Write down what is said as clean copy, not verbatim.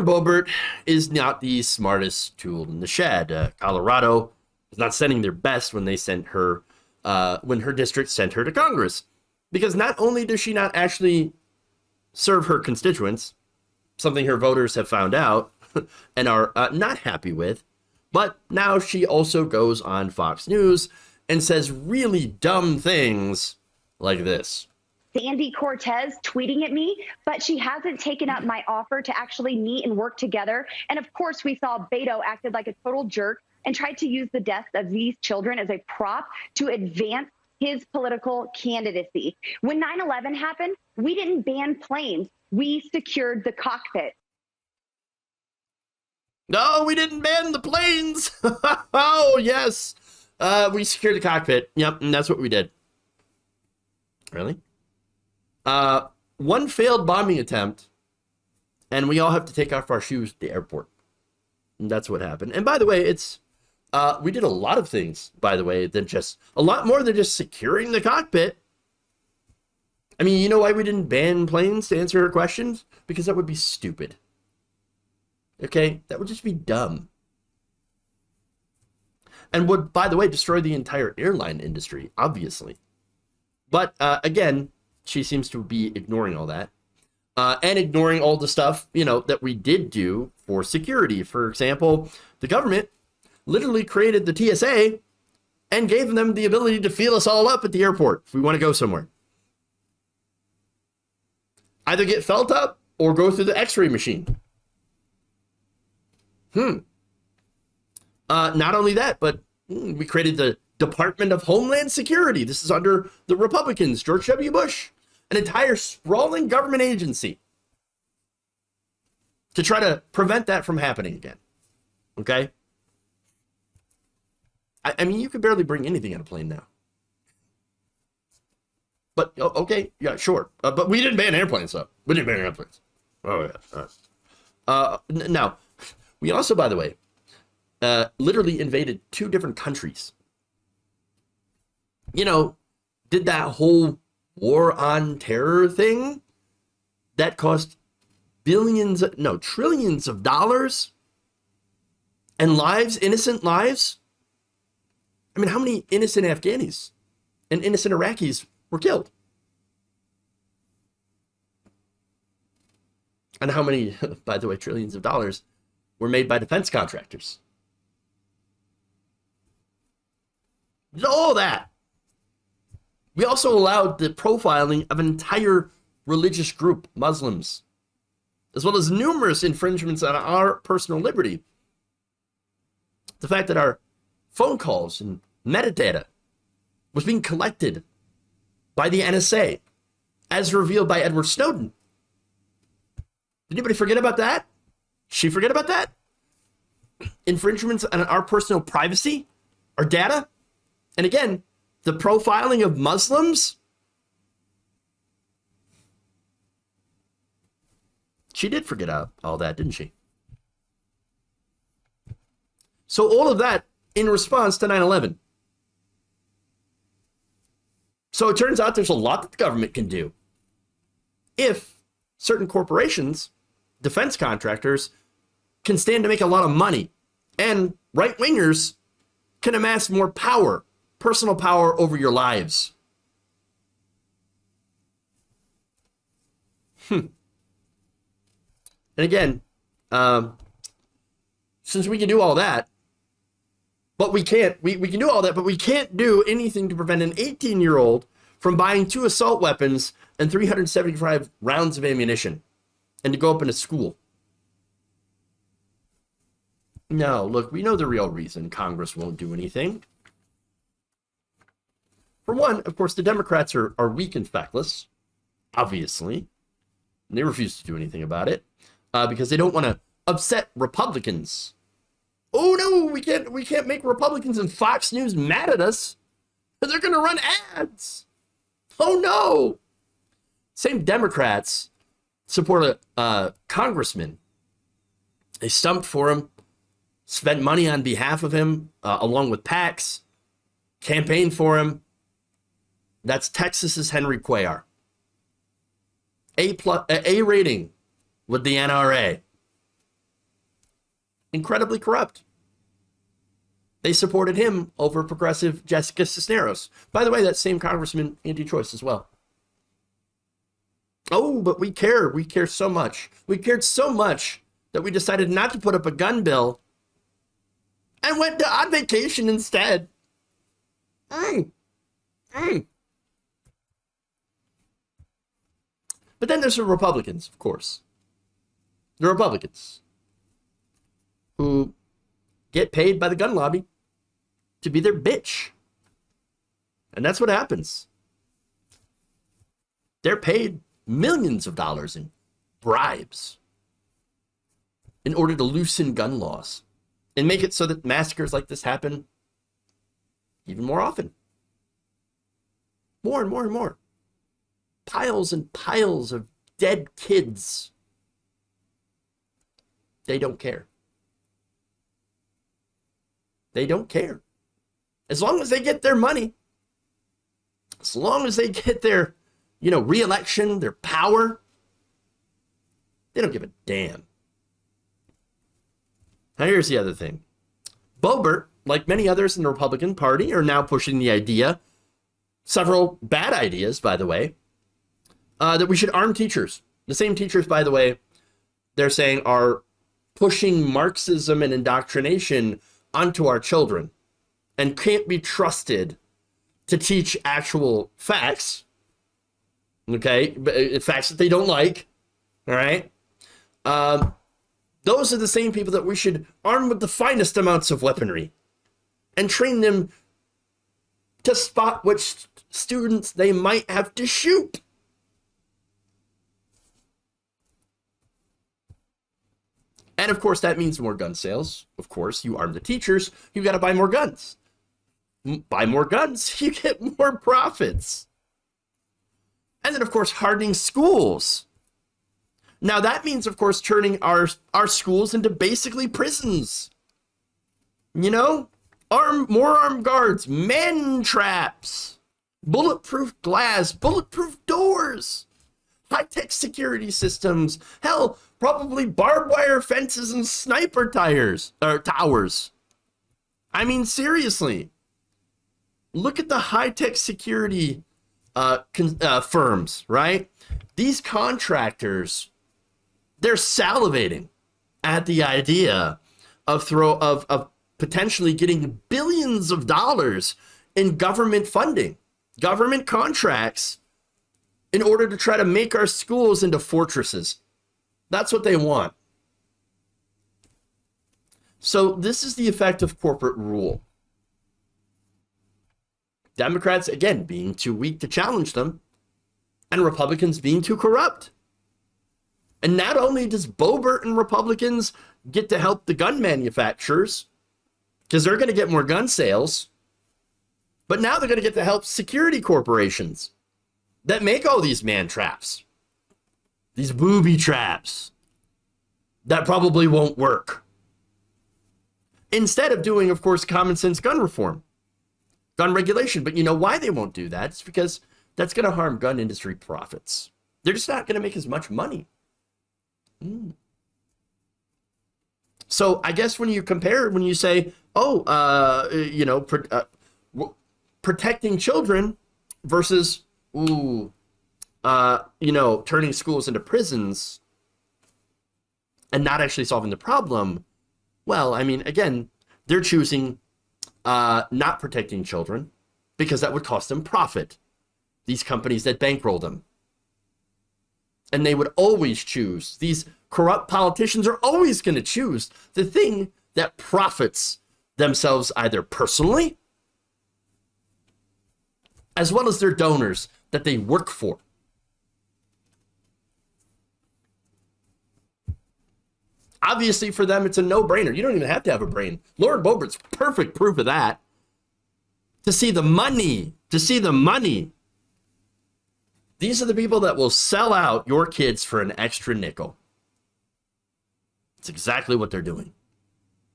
Governor Boebert is not the smartest tool in the shed. Colorado is not sending their best when they sent her, when her district sent her to Congress, because not only does she not actually serve her constituents, something her voters have found out and are not happy with, but now she also goes on Fox News and says really dumb things like this. Sandy Cortez tweeting at me, but she hasn't taken up my offer to actually meet and work together. And of course, we saw Beto acted like a total jerk and tried to use the deaths of these children as a prop to advance his political candidacy. When 9/11 happened, we didn't ban planes. We secured the cockpit. No, we didn't ban the planes. Oh, yes. We secured the cockpit. Yep, and that's what we did. Really? One failed bombing attempt, and we all have to take off our shoes at the airport. And that's what happened. And by the way, it's we did a lot of things, by the way, than just a lot more than just securing the cockpit. I mean, you know why we didn't ban planes, to answer her questions? Because that would be stupid. Okay? That would just be dumb. And would, by the way, destroy the entire airline industry, obviously. But again, she seems to be ignoring all that. And ignoring all the stuff, you know, that we did do for security. For example, the government literally created the TSA and gave them the ability to feel us all up at the airport if we want to go somewhere. Either get felt up or go through the x-ray machine. Not only that, but we created the Department of Homeland Security. This is under the Republicans, George W. Bush, an entire sprawling government agency to try to prevent that from happening again. Okay? I mean, you could barely bring anything on a plane now. But, okay, yeah, sure. But we didn't ban airplanes, though. We didn't ban airplanes. Oh, yeah. Now, we also, by the way, literally invaded 2 different countries. You know, did that whole war on terror thing that cost trillions of dollars and lives, innocent lives. I mean, how many innocent Afghanis and innocent Iraqis were killed? And how many, by the way, trillions of dollars were made by defense contractors? All that. We also allowed the profiling of an entire religious group, Muslims, as well as numerous infringements on our personal liberty. The fact that our phone calls and metadata was being collected by the NSA, as revealed by Edward Snowden. Did anybody forget about that? She forget about that? Infringements on our personal privacy, our data, and again, the profiling of Muslims. She did forget all that, didn't she? So all of that in response to 9/11. So it turns out there's a lot that the government can do if certain corporations, defense contractors, can stand to make a lot of money, and right-wingers can amass more power, personal power over your lives. And again, since we can do all that, but we can't, we can do all that, but we can't do anything to prevent an 18-year-old from buying 2 assault weapons and 375 rounds of ammunition and to go up in a school. No, look, we know the real reason Congress won't do anything. For one, of course, the Democrats are weak and feckless, obviously. And they refuse to do anything about it because they don't want to upset Republicans. Oh no, we can't make Republicans and Fox News mad at us. They're going to run ads. Oh no. Same Democrats support a congressman. They stumped for him, spent money on behalf of him, along with PACs, campaigned for him. That's Texas's Henry Cuellar. A rating with the NRA. incredibly corrupt. They supported him over progressive Jessica Cisneros. By the way, that same congressman anti-choice as well. Oh, but we care. We care so much. We cared so much that we decided not to put up a gun bill and went on vacation instead. But then there's the Republicans, of course. The Republicans who get paid by the gun lobby to be their bitch. And that's what happens. They're paid millions of dollars in bribes in order to loosen gun laws and make it so that massacres like this happen even more often. More and more and more. Piles and piles of dead kids. They don't care. They don't care. As long as they get their money, as long as they get their, re-election, their power, they don't give a damn. Now here's the other thing. Boebert, like many others in the Republican Party, are now pushing the idea, several bad ideas, by the way, that we should arm teachers. The same teachers, by the way, they're saying are pushing Marxism and indoctrination onto our children and can't be trusted to teach actual facts, okay? Facts that they don't like, all right? Those are the same people that we should arm with the finest amounts of weaponry and train them to spot which students they might have to shoot. And of course, that means more gun sales. Of course, you arm the teachers, you got to buy more guns. Buy more guns, you get more profits. And then, of course, hardening schools. Now, that means, of course, turning our schools into basically prisons. More armed guards, man traps, bulletproof glass, bulletproof doors, high-tech security systems, hell, probably barbed wire fences and sniper towers. I mean, seriously. Look at the high-tech security firms, right? These contractors, they're salivating at the idea of potentially getting billions of dollars in government funding, government contracts, in order to try to make our schools into fortresses. That's what they want. So this is the effect of corporate rule. Democrats, again, being too weak to challenge them, and Republicans being too corrupt. And not only does Boebert and Republicans get to help the gun manufacturers, because they're going to get more gun sales, but now they're going to get to help security corporations that make all these man traps, these booby traps that probably won't work. Instead of doing, of course, common sense gun reform, gun regulation. But you know why they won't do that? It's because that's going to harm gun industry profits. They're just not going to make as much money. So I guess when you say, protecting children versus, turning schools into prisons and not actually solving the problem, well, I mean, again, they're choosing not protecting children because that would cost them profit. These companies that bankroll them. And they would always choose, these corrupt politicians are always going to choose the thing that profits themselves either personally as well as their donors that they work for. Obviously, for them, it's a no-brainer. You don't even have to have a brain. Lauren Boebert's perfect proof of that. To see the money. These are the people that will sell out your kids for an extra nickel. It's exactly what they're doing.